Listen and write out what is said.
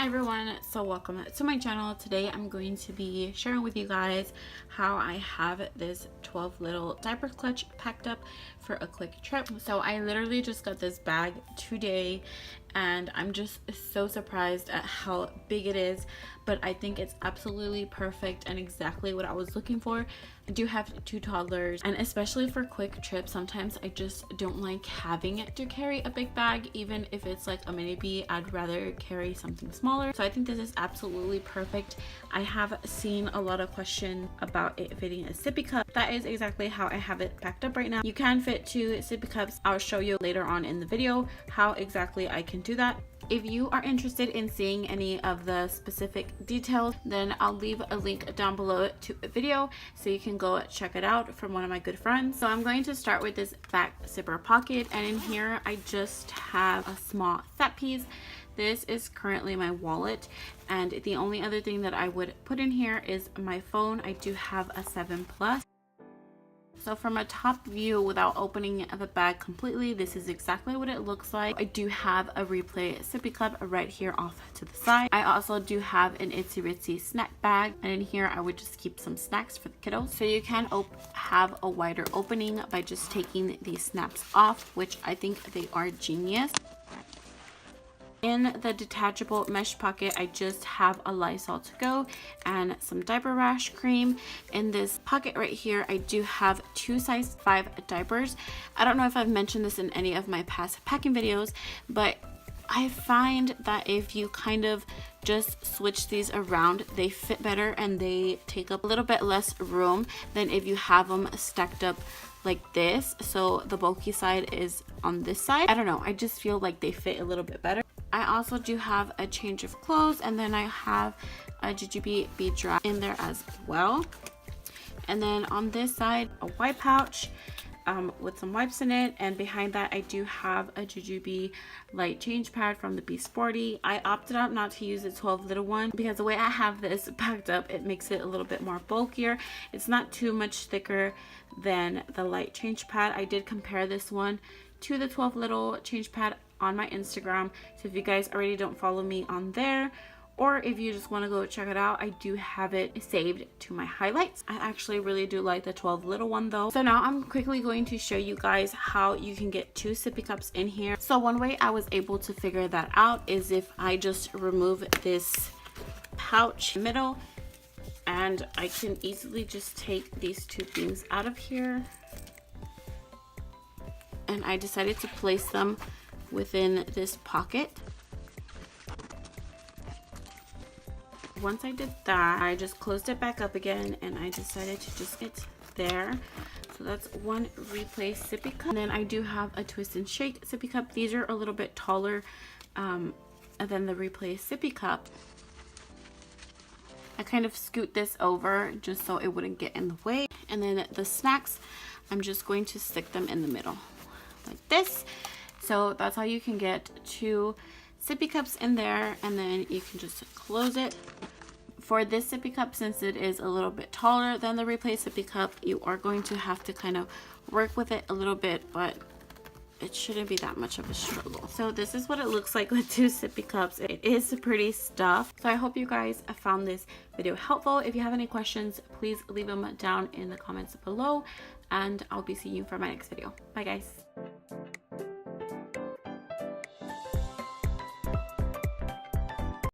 Hi everyone, so welcome to my channel. Today I'm going to be sharing with you guys how I have this 12 little diaper clutch packed up for a quick trip. So I literally just got this bag today and I'm just so surprised at how big it is, but I think it's absolutely perfect and exactly what I was looking for. I do have 2 toddlers, and especially for quick trips, sometimes I just don't like having to carry a big bag. Even if it's like a mini bee, I'd rather carry something smaller. So I think this is absolutely perfect. I have seen a lot of questions about it fitting a sippy cup. That is exactly how I have it packed up right now. You can fit 2 sippy cups. I'll show you later on in the video how exactly I can do that. If you are interested in seeing any of the specific details, then I'll leave a link down below to a video so you can go check it out from one of my good friends. So I'm going to start with this back zipper pocket, and in here I just have a small set piece. This is currently my wallet, and the only other thing that I would put in here is my phone. I do have a 7 Plus. So from a top view, without opening the bag completely, this is exactly what it looks like. I do have a replay sippy cup right here off to the side. I also do have an itsy bitsy snack bag, and in here I would just keep some snacks for the kiddos. So you can have a wider opening by just taking these snaps off, which I think they are genius. In the detachable mesh pocket, I just have a Lysol to go and some diaper rash cream. In this pocket right here, I do have 2 size 5 diapers. I don't know if I've mentioned this in any of my past packing videos, but I find that if you kind of just switch these around, they fit better and they take up a little bit less room than if you have them stacked up like this. So the bulky side is on this side. I don't know, I just feel like they fit a little bit better. I also do have a change of clothes, and then I have a JUJUBE Be Dry in there as well. And then on this side, a wipe pouch with some wipes in it, and behind that I do have a JUJUBE light change pad from the Be Sporty. I opted out not to use the 12 little one because the way I have this packed up, it makes it a little bit more bulkier. It's not too much thicker than the light change pad. I did compare this one to the 12 little change pad on my Instagram, so if you guys already don't follow me on there, or if you just want to go check it out, I do have it saved to my highlights. I actually really do like the 12 little one though. So now I'm quickly going to show you guys how you can get 2 sippy cups in here. So one way I was able to figure that out is if I just remove this pouch middle, and I can easily just take these 2 things out of here, and I decided to place them within this pocket. Once I did that, I just closed it back up again, and I decided to just get there. So that's one replay sippy cup. And then I do have a twist and shake sippy cup. These are a little bit taller than the replay sippy cup. I kind of scoot this over just so it wouldn't get in the way. And then the snacks, I'm just going to stick them in the middle like this. So that's how you can get 2 sippy cups in there, and then you can just close it. For this sippy cup, since it is a little bit taller than the replay sippy cup, you are going to have to kind of work with it a little bit, but it shouldn't be that much of a struggle. So this is what it looks like with 2 sippy cups. It is pretty stuffed. So I hope you guys found this video helpful. If you have any questions, please leave them down in the comments below, and I'll be seeing you for my next video. Bye guys.